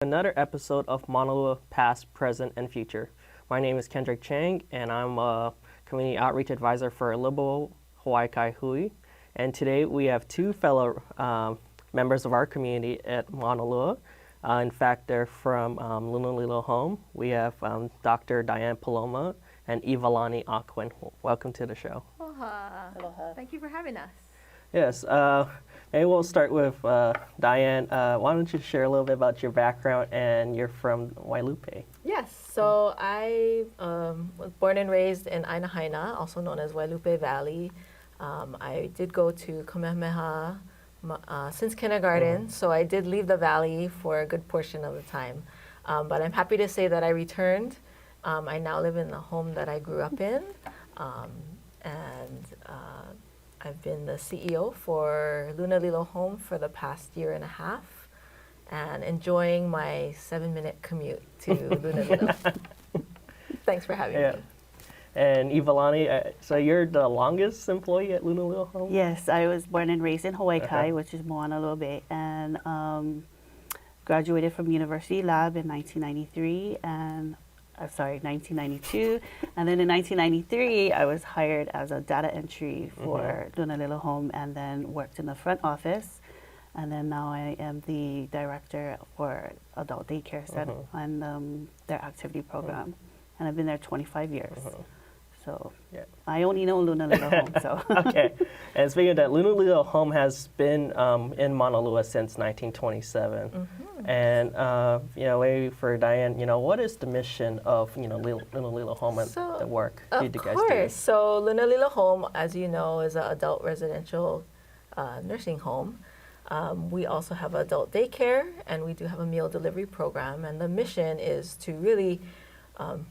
another episode of Maunalua Past, Present, and Future. My name is Kendrick Chang, and I'm a Community Outreach Advisor for Livable Hawaii Kai Hui. And today we have two fellow members of our community at Maunalua. In fact, they're from Lunalilo Home. We have Dr. Diane Paloma and Iwalani AhQuin. Welcome to the show. Aloha. Aloha. Thank you for having us. Yes, maybe we'll start with Diane. Why don't you share a little bit about your background, and you're from Wailupe? Yes, so I was born and raised in Ainahaina, also known as Wailupe Valley. I did go to Kamehameha since kindergarten, so I did leave the valley for a good portion of the time. But I'm happy to say that I returned. I now live in the home that I grew up in, and I've been the CEO for Lunalilo Home for the past year and a half, and enjoying my 7-minute commute to Lunalilo. Thanks for having me. And Iwalani, so you're the longest employee at Lunalilo Home? Yes, I was born and raised in Hawaii Kai, which is Maunalua Bay, and graduated from University Lab in 1993, and 1992, and then in 1993 I was hired as a data entry for Lunalilo Home, and then worked in the front office, and then now I am the director for adult daycare center and their activity program, and I've been there 25 years. So I only know Lunalilo Home. So okay, and speaking of that, Lunalilo Home has been in Maunalua since 1927. And maybe for Diane, what is the mission of Lunalilo Home and the work you guys do? Of course. So Lunalilo Home, as you know, is an adult residential nursing home. We also have adult daycare, and we do have a meal delivery program. And the mission is to really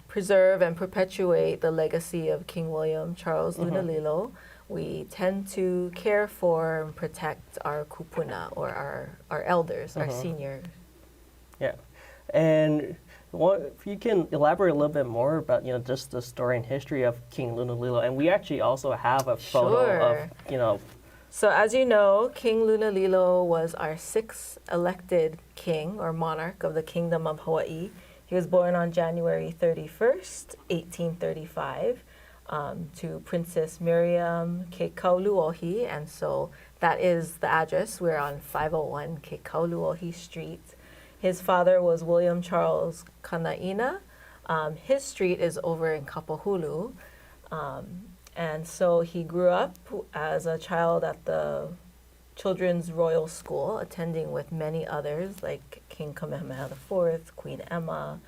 preserve and perpetuate the legacy of King William Charles Lunalilo. We tend to care for and protect our kupuna, or our elders, our seniors. Yeah, and if you can elaborate a little bit more about just the story and history of King Lunalilo, and we actually also have a photo of So as you know, King Lunalilo was our 6th elected king or monarch of the Kingdom of Hawaii. He was born on January 31st, 1835, to Princess Miriam Kekauluohi, and so that is the address. We're on 501 Kekauluohi Street. His father was William Charles Kanaina. His street is over in Kapahulu, and so he grew up as a child at the Children's Royal School, attending with many others like King Kamehameha IV, Queen Emma,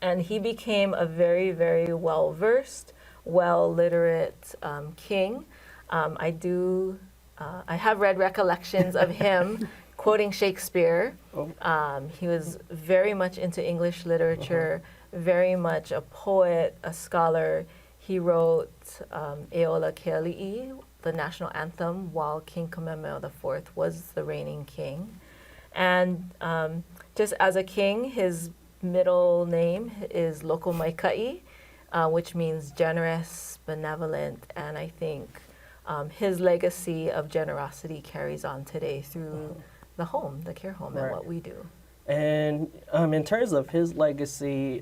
and he became a very, very well-versed, well-literate king. I have read recollections of him quoting Shakespeare. He was very much into English literature, very much a poet, a scholar. He wrote Eola Keali'i, the national anthem, while King Kamehameha IV was the reigning king. And just as a king, his middle name is Lokomaikai, which means generous, benevolent, and I think his legacy of generosity carries on today through the home, the care home, and what we do. And in terms of his legacy,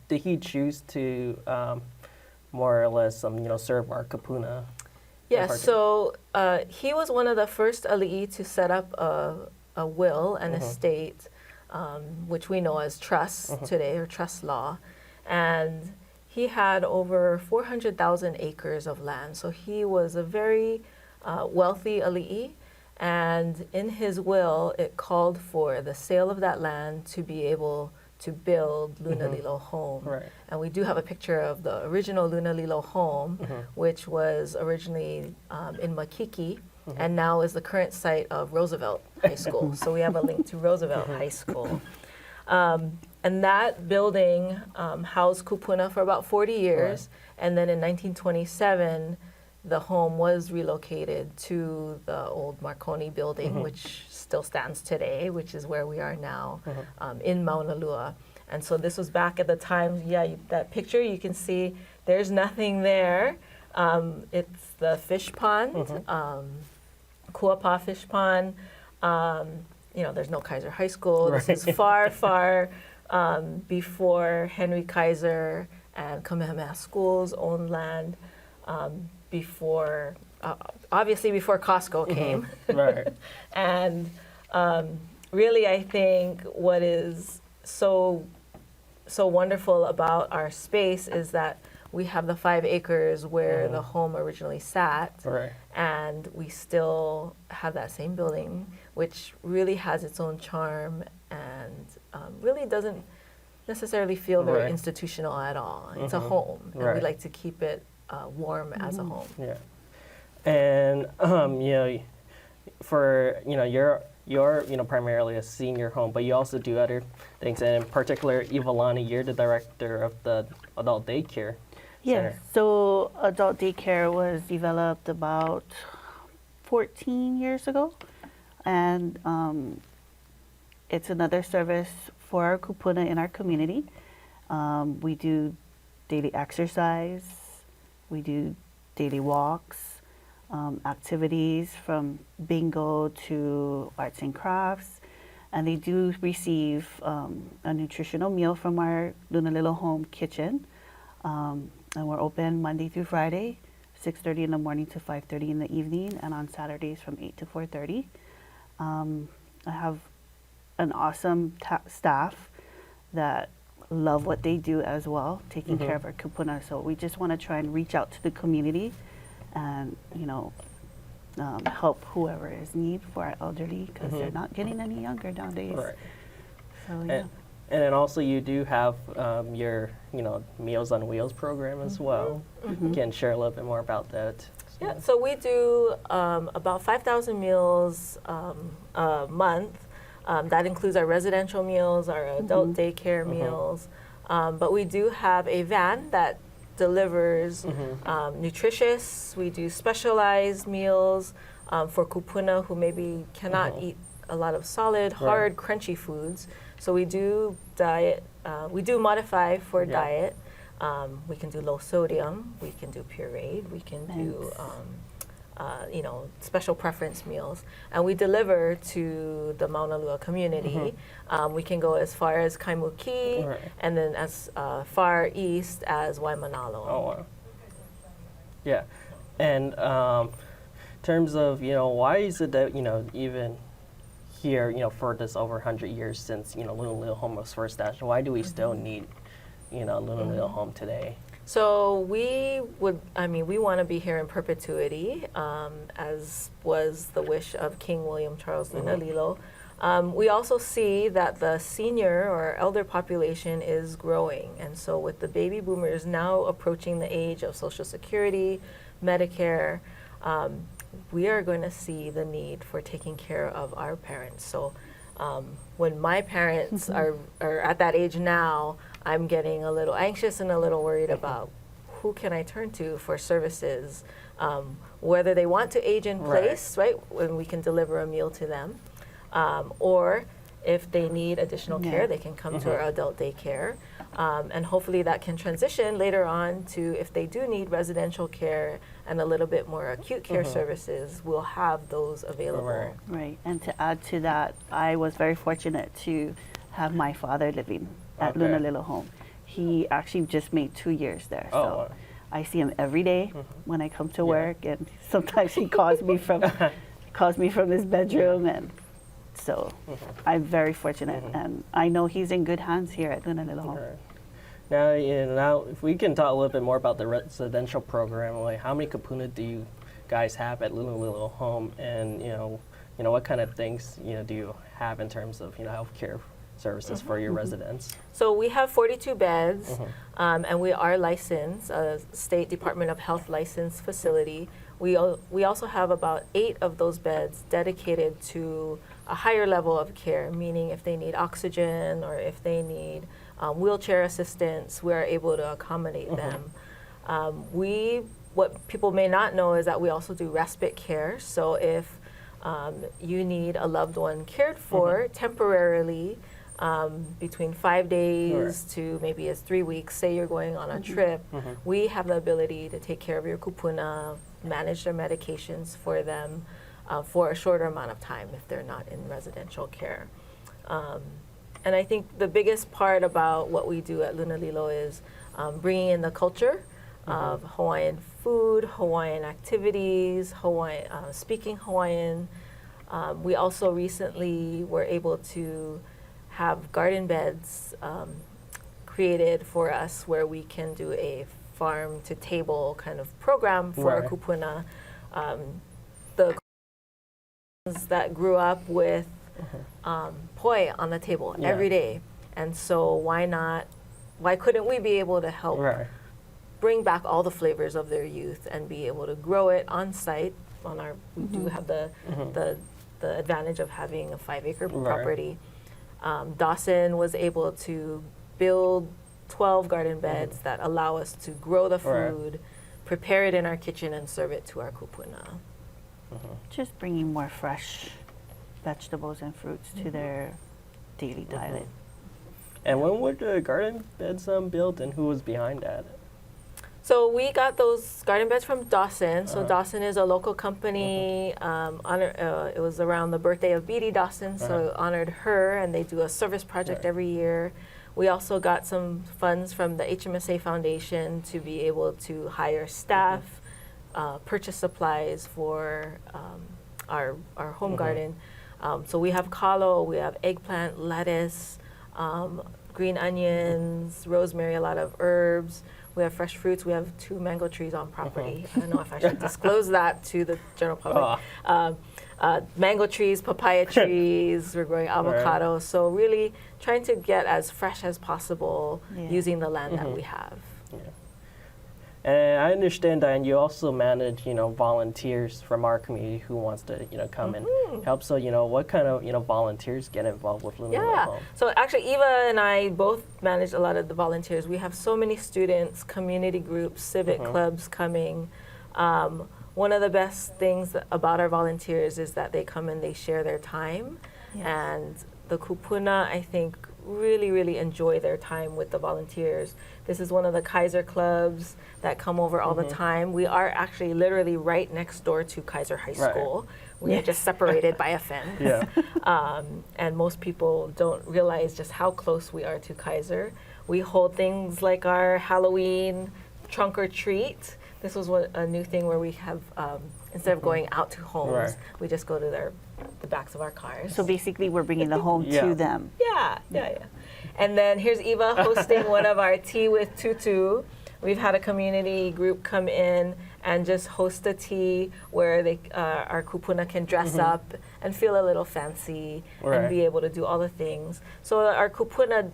did he choose to more or less serve our Kupuna? Yes, so he was one of the first ali'i to set up a will and estate, which we know as trust today, or trust law. And he had over 400,000 acres of land. So he was a very wealthy ali'i. And in his will, it called for the sale of that land to be able to build Lunalilo Home. And we do have a picture of the original Lunalilo Home, which was originally in Makiki, and now is the current site of Roosevelt High School. So we have a link to Roosevelt High School. And that building housed Kupuna for about 40 years, and then in 1927, the home was relocated to the old Marconi building, which still stands today, which is where we are now, in Maunalua. And so this was back at the time, that picture, you can see there's nothing there. It's the fish pond, Kuapa fish pond. there's no Kaiser High School. Right. This is far, far before Henry Kaiser and Kamehameha schools owned land, before, obviously before Costco came. Right. And really, I think what is so wonderful about our space is that we have the 5 acres where the home originally sat, Right. and we still have that same building, which really has its own charm and really doesn't necessarily feel very Right. institutional at all. It's a home, and we Right. like to keep it warm as a home. Yeah. And for you're primarily a senior home, but you also do other things. And in particular, Iwalani, you're the director of the adult daycare Yes. center. So adult daycare was developed about 14 years ago, and it's another service for our kupuna in our community. We do daily exercise, we do daily walks, activities from bingo to arts and crafts, and they do receive a nutritional meal from our Lunalilo Home kitchen. And we're open Monday through Friday, 6:30 in the morning to 5:30 in the evening, and on Saturdays from 8 to 4:30. I have an awesome staff that love what they do as well, taking care of our kupuna. So we just want to try and reach out to the community and, help whoever is need for our elderly, because they're not getting any younger nowadays. Right. So yeah. And then also you do have your Meals on Wheels program as well. You can share a little bit more about that. Yeah, so we do about 5,000 meals a month. That includes our residential meals, our adult daycare meals. But we do have a van that delivers nutritious. We do specialized meals for kupuna who maybe cannot eat a lot of solid, hard, crunchy foods. So we do diet. We do modify for diet. We can do low sodium. We can do pureed. We can do special preference meals, and we deliver to the Maunalua community. We can go as far as Kaimuki, and then as far east as Waimanalo. Oh, wow. Yeah. And in terms of, why is it that, even here, for this over 100 years since, Lunalilo Home was first established, why do we still need, Lunalilo Home today? So we want to be here in perpetuity, as was the wish of King William Charles Lunalilo. We also see that the senior or elder population is growing, and so with the baby boomers now approaching the age of Social Security, Medicare, we are going to see the need for taking care of our parents. So when my parents are at that age now, I'm getting a little anxious and a little worried about who can I turn to for services, whether they want to age in place, right, when we can deliver a meal to them, or if they need additional care, they can come to our adult daycare. And hopefully that can transition later on to, if they do need residential care and a little bit more acute care services, we'll have those available. Right, and to add to that, I was very fortunate to have my father living at Lunalilo Home. He actually just made 2 years there, so I see him every day when I come to work, and sometimes he calls me from his bedroom, and so I'm very fortunate, and I know he's in good hands here at Lunalilo Home. Now, if we can talk a little bit more about the residential program, like how many kupuna do you guys have at Lunalilo Home, and what kind of things do you have in terms of healthcare services for your residents? So we have 42 beds, and we are licensed, a State Department of Health licensed facility. We also have about 8 of those beds dedicated to a higher level of care, meaning if they need oxygen or if they need wheelchair assistance, we are able to accommodate them. What people may not know is that we also do respite care. So if you need a loved one cared for temporarily, between 5 days to maybe as 3 weeks, say you're going on a trip, we have the ability to take care of your kupuna, manage their medications for them, for a shorter amount of time if they're not in residential care. And I think the biggest part about what we do at Lunalilo is bringing in the culture of Hawaiian food, Hawaiian activities, speaking Hawaiian. We also recently were able to have garden beds created for us where we can do a farm to table kind of program for our kupuna. The that grew up with poi on the table every day, and so why couldn't we be able to help bring back all the flavors of their youth and be able to grow it on site on our we do have the advantage of having a 5-acre property. Dawson was able to build 12 garden beds that allow us to grow the food, prepare it in our kitchen, and serve it to our kupuna. Just bringing more fresh vegetables and fruits to their daily diet. And when were the garden beds built, and who was behind that? So we got those garden beds from Dawson. So Dawson is a local company. It was around the birthday of Beatty Dawson, so honored her, and they do a service project every year. We also got some funds from the HMSA Foundation to be able to hire staff, purchase supplies for our home garden. So we have kalo, we have eggplant, lettuce, green onions, rosemary, a lot of herbs. We have fresh fruits. We have 2 mango trees on property. I don't know if I should disclose that to the general public. Mango trees, papaya trees, we're growing avocado. So really trying to get as fresh as possible using the land that we have. And I understand, Diane, you also manage, volunteers from our community who wants to, come and help. So, what kind of, volunteers get involved with Lunalilo Home? So actually, Eva and I both manage a lot of the volunteers. We have so many students, community groups, civic clubs coming. One of the best things about our volunteers is that they come and they share their time. And the kupuna, I think, really, really enjoy their time with the volunteers. This is one of the Kaiser clubs that come over all the time. We are actually literally right next door to Kaiser High School. We are just separated by a fence. And most people don't realize just how close we are to Kaiser. We hold things like our Halloween trunk or treat. This was a new thing where we have, instead of going out to homes, we just go to the backs of our cars. So basically we're bringing the home to them. And then here's Eva hosting one of our Tea with Tutu. We've had a community group come in and just host a tea where our kupuna can dress up and feel a little fancy and be able to do all the things. So our kupuna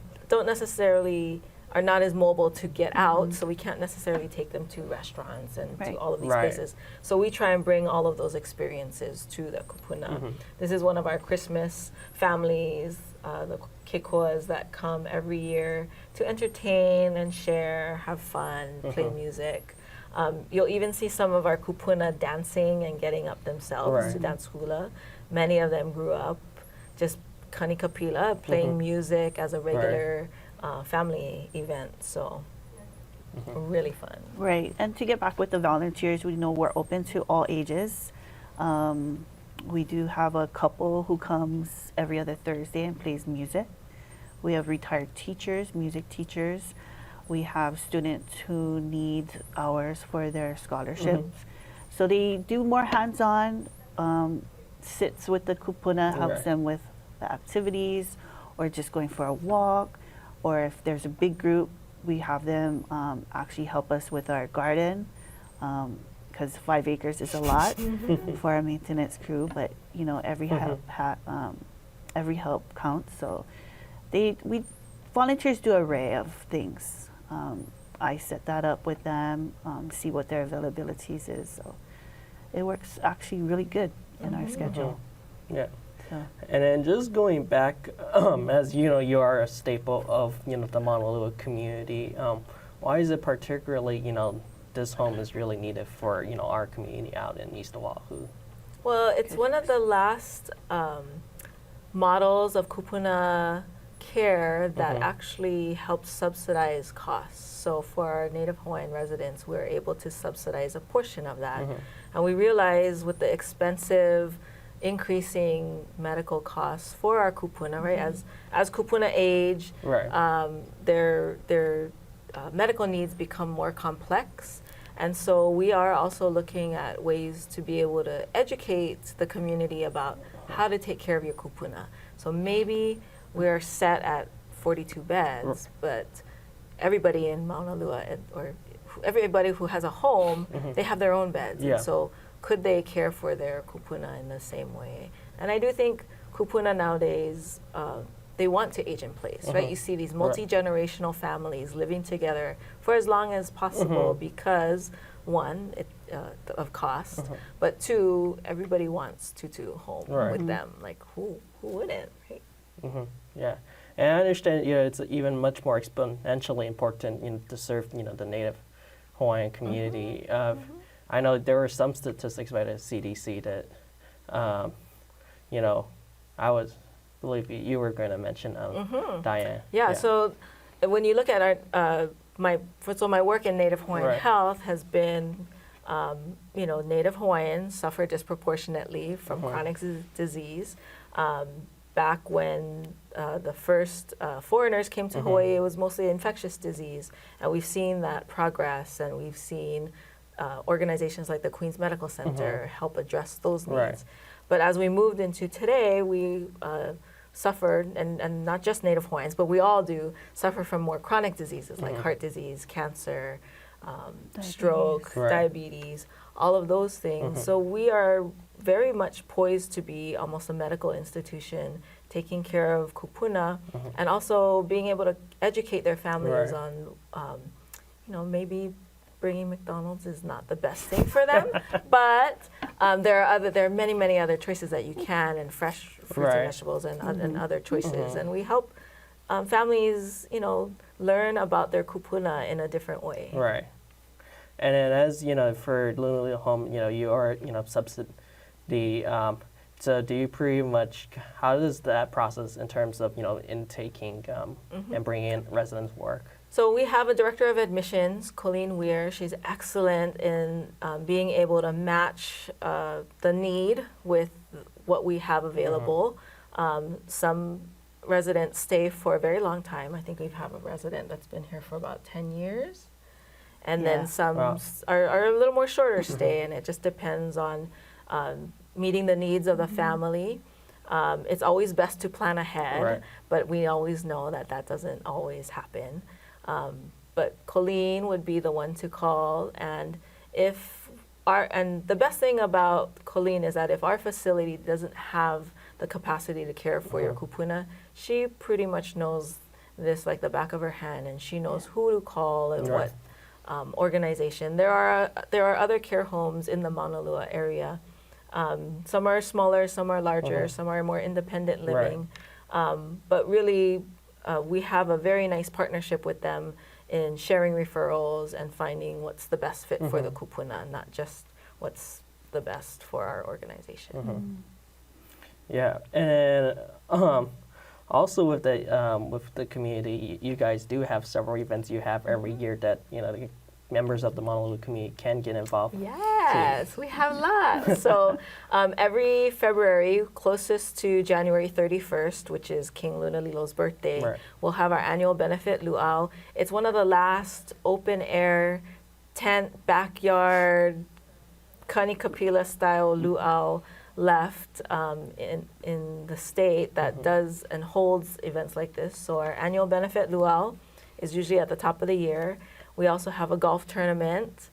are not as mobile to get out, so we can't necessarily take them to restaurants and do all of these places. So we try and bring all of those experiences to the kupuna. This is one of our Christmas families, the Kikoas that come every year to entertain and share, have fun, play music. You'll even see some of our kupuna dancing and getting up themselves to dance hula. Many of them grew up just kanikapila, playing music as a regular family event, so really fun. Right, and to get back with the volunteers, we know we're open to all ages. We do have a couple who comes every other Thursday and plays music. We have retired teachers, music teachers. We have students who need hours for their scholarships. So they do more hands-on, sits with the kupuna, helps them with the activities, or just going for a walk. Or if there's a big group, we have them actually help us with our garden, because 5 acres is a lot for our maintenance crew. But every help counts. So volunteers do an array of things. I set that up with them, see what their availabilities is. So it works actually really good in our schedule. And then just going back, as you are a staple of the Maunalua community. Why is it particularly this home is really needed for our community out in East Oahu? Well, it's one of the last models of kupuna care that actually helps subsidize costs. So for our Native Hawaiian residents, we're able to subsidize a portion of that. And we realize with the expensive, increasing medical costs for our kupuna, right? As kupuna age, their medical needs become more complex. And so we are also looking at ways to be able to educate the community about how to take care of your kupuna. So maybe we're set at 42 beds, but everybody in Maunalua, or everybody who has a home, they have their own beds. And so could they care for their kupuna in the same way? And I do think kupuna nowadays, they want to age in place, right? You see these multi-generational families living together for as long as possible because, one, of cost, but two, everybody wants tutu home with them. Like, who wouldn't, right? Yeah, and I understand, it's even much more exponentially important, to serve, the Native Hawaiian community. I know there were some statistics by the CDC that, I believe you were going to mention, Diane. Yeah, so when you look at our, my work in Native Hawaiian health has been, Native Hawaiians suffer disproportionately from chronic disease. Back when the first foreigners came to Hawaii, it was mostly infectious disease. And we've seen that progress, and we've seen organizations like the Queen's Medical Center help address those needs. But as we moved into today, we suffered, and not just Native Hawaiians, but we all do, suffer from more chronic diseases like heart disease, cancer, stroke, diabetes, all of those things. So we are very much poised to be almost a medical institution, taking care of kupuna, and also being able to educate their families on, maybe bringing McDonald's is not the best thing for them, but there are many other choices that you can, and fresh fruits and vegetables and other choices, and we help families, learn about their kupuna in a different way. Right. And then as, for Lunalilo Home, you are, subsidy. So do you pretty much, how does that process in terms of, intaking and bringing in residents work? So we have a director of admissions, Colleen Weir. She's excellent in being able to match the need with what we have available. Some residents stay for a very long time. I think we have a resident that's been here for about 10 years. And then some are a little more shorter stay, and it just depends on meeting the needs of the family. It's always best to plan ahead, but we always know that doesn't always happen. But Colleen would be the one to call, and the best thing about Colleen is that if our facility doesn't have the capacity to care for your kupuna, she pretty much knows this like the back of her hand, and she knows who to call and what organization. There are other care homes in the Maunalua area. Some are smaller, some are larger, some are more independent living. But really, we have a very nice partnership with them in sharing referrals and finding what's the best fit for the kupuna, not just what's the best for our organization. Yeah, and also with the community, you guys do have several events you have every year that the members of the Maunalua community can get involved. Yes, we have lots. So every February, closest to January 31st, which is King Lunalilo's birthday, we'll have our annual benefit luau. It's one of the last open-air, tent, backyard, Kanikapila style luau left in the state that does and holds events like this. So our annual benefit luau is usually at the top of the year. We also have a golf tournament.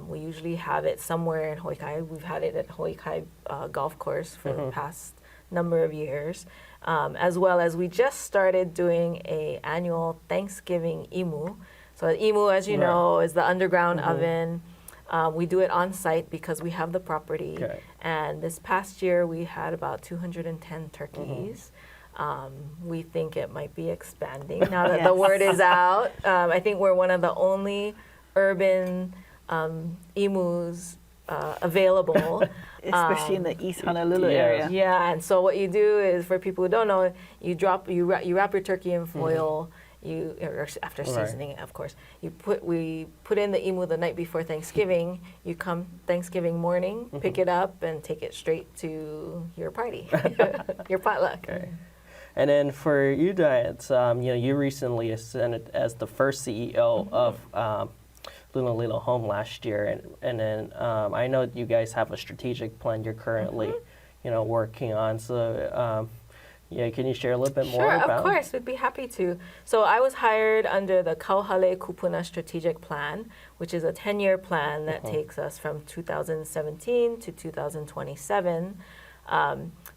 We usually have it somewhere in Hawaii Kai. We've had it at Hawaii Kai Golf Course for the past number of years. As well as we just started doing a annual Thanksgiving imu. So an imu, as you know, is the underground oven. We do it on site because we have the property. And this past year we had about 210 turkeys. We think it might be expanding now that the word is out. I think we're one of the only urban emus available. Especially in the East Honolulu yeah. area. Yeah, and so what you do is, for people who don't know, you wrap your turkey in foil. Or after seasoning it, of course. We put in the imu the night before Thanksgiving. You come Thanksgiving morning, pick it up, and take it straight to your party, your potluck. Okay. And then for you, Diane, you recently ascended as the first CEO of Lunalilo Home last year, and then I know you guys have a strategic plan you're currently, working on. So, can you share a little bit more about? Sure, of course, we'd be happy to. So I was hired under the Kauhale Kupuna strategic plan, which is a 10-year plan that takes us from 2017 to 2027.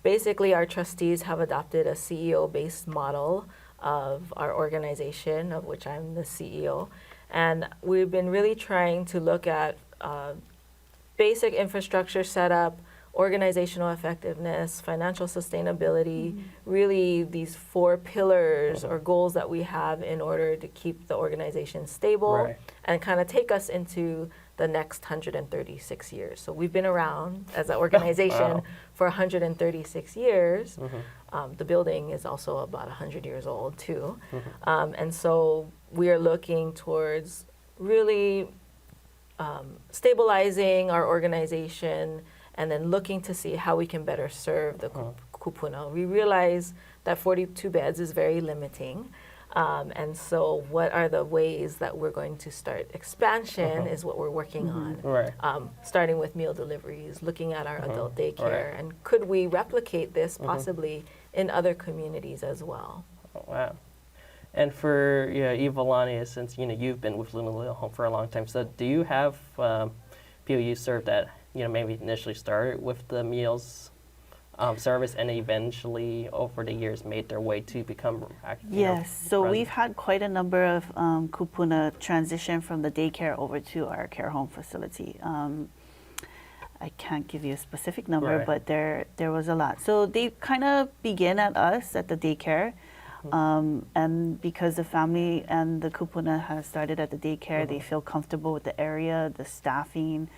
Basically, our trustees have adopted a CEO-based model of our organization, of which I'm the CEO. And we've been really trying to look at basic infrastructure setup, organizational effectiveness, financial sustainability, really these 4 pillars or goals that we have in order to keep the organization stable and kind of take us into the next 136 years. So we've been around as an organization for 136 years. The building is also about 100 years old too. And so we are looking towards really stabilizing our organization and then looking to see how we can better serve the kupuna. We realize that 42 beds is very limiting. And so what are the ways that we're going to start expansion is what we're working on. Starting with meal deliveries, looking at our adult daycare, and could we replicate this possibly in other communities as well? Oh, wow. And for Iwalani, since you've been with Lunalilo Home for a long time, so do you have people you served that maybe initially started with the meals service and eventually over the years made their way to become so we've had quite a number of kupuna transition from the daycare over to our care home facility. I can't give you a specific number, but there was a lot. So they kind of begin at us at the daycare. And because the family and the kupuna has started at the daycare, they feel comfortable with the area, the staffing.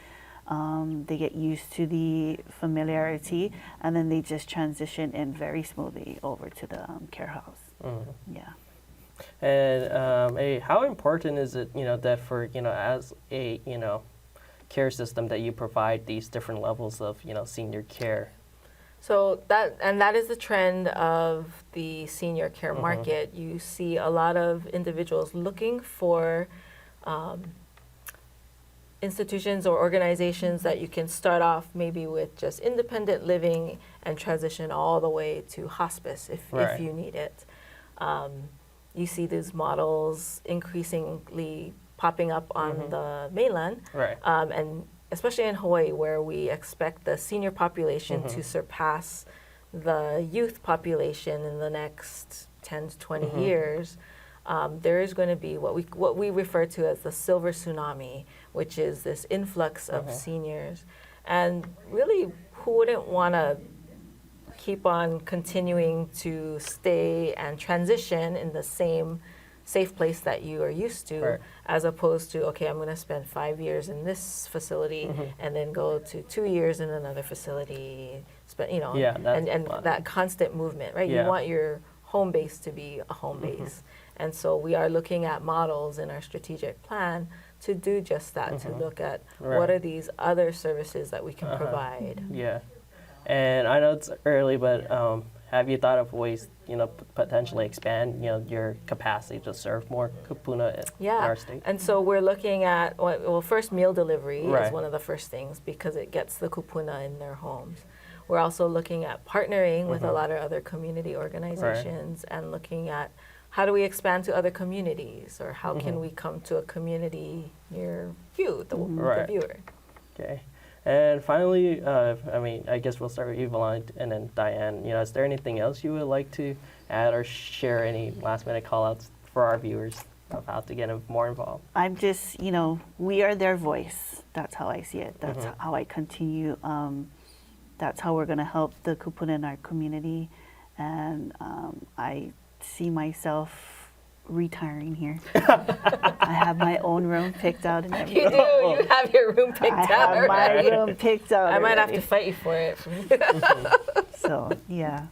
They get used to the familiarity, and then they just transition in very smoothly over to the care house. Yeah. And how important is it, that for as a care system that you provide these different levels of senior care? So that is the trend of the senior care market. You see a lot of individuals looking for institutions or organizations that you can start off maybe with just independent living and transition all the way to hospice if you need it. You see these models increasingly popping up on the mainland, and especially in Hawaii, where we expect the senior population to surpass the youth population in the next 10 to 20 years. There is going to be what we refer to as the silver tsunami, which is this influx of seniors. And really, who wouldn't want to keep on continuing to stay and transition in the same safe place that you are used to, as opposed to, okay, I'm going to spend 5 years in this facility and then go to 2 years in another facility, and that constant movement, right? You want your home base to be a home base. And so we are looking at models in our strategic plan to do just that, to look at what are these other services that we can provide. Yeah. And I know it's early, but have you thought of ways, potentially expand, your capacity to serve more kupuna in our state? And so we're looking at, first meal delivery is one of the first things because it gets the kupuna in their homes. We're also looking at partnering with a lot of other community organizations and looking at how do we expand to other communities, or how can we come to a community near you, the viewer. Okay. And finally, I guess we'll start with Iwalani and then Diane. Is there anything else you would like to add or share, any last-minute call-outs for our viewers of how to get more involved? I'm just, we are their voice. That's how I see it. That's how I continue. That's how we're going to help the kupuna in our community. And I see myself retiring here. I have my own room picked out and everything. You do. You have your room picked I out. have my already. room picked out. I might have already. to fight you for it. So yeah.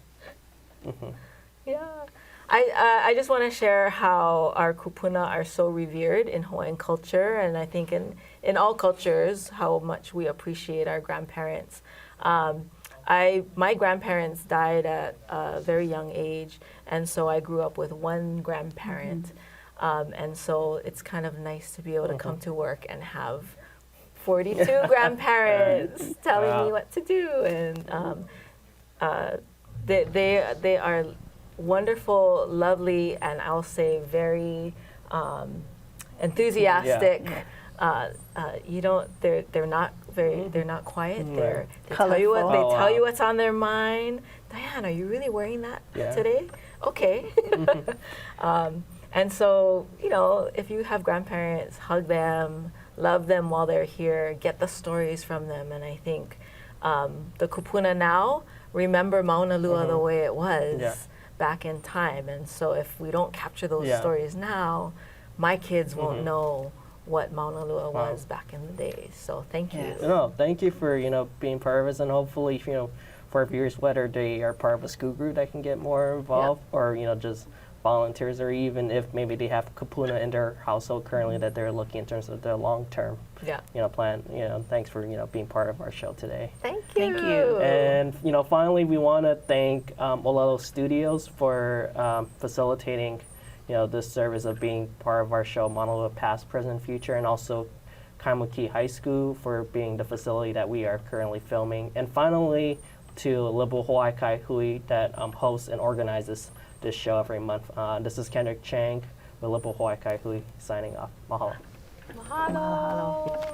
Yeah. I just want to share how our kupuna are so revered in Hawaiian culture, and I think in all cultures, how much we appreciate our grandparents. My grandparents died at a very young age, and so I grew up with one grandparent. And so it's kind of nice to be able to come to work and have 42 grandparents telling me what to do. And they are wonderful, lovely, and I'll say very enthusiastic. They're not quiet. Mm-hmm. They tell you what they Colorful. tell you what's on their mind. Diane, are you really wearing that today? Okay. And so, if you have grandparents, hug them, love them while they're here, get the stories from them. And I think the kupuna now remember Maunalua the way it was back in time. And so if we don't capture those stories now, my kids won't know what Maunalua was back in the day. So thank you. No, thank you for being part of us, and hopefully for our viewers, whether they are part of a school group that can get more involved, or just volunteers, or even if maybe they have kupuna in their household currently that they're looking in terms of their long-term plan. Thanks for being part of our show today. Thank you. Thank you. And finally, we want to thank Ōlelo Studios for facilitating this service of being part of our show, Maunalua Past, Present, Future, and also Kaimuki High School for being the facility that we are currently filming. And finally, to Livable Hawaii Kai Hui that hosts and organizes this show every month. This is Kendrick Chang with Livable Hawaii Kai Hui signing off. Mahalo. Mahalo.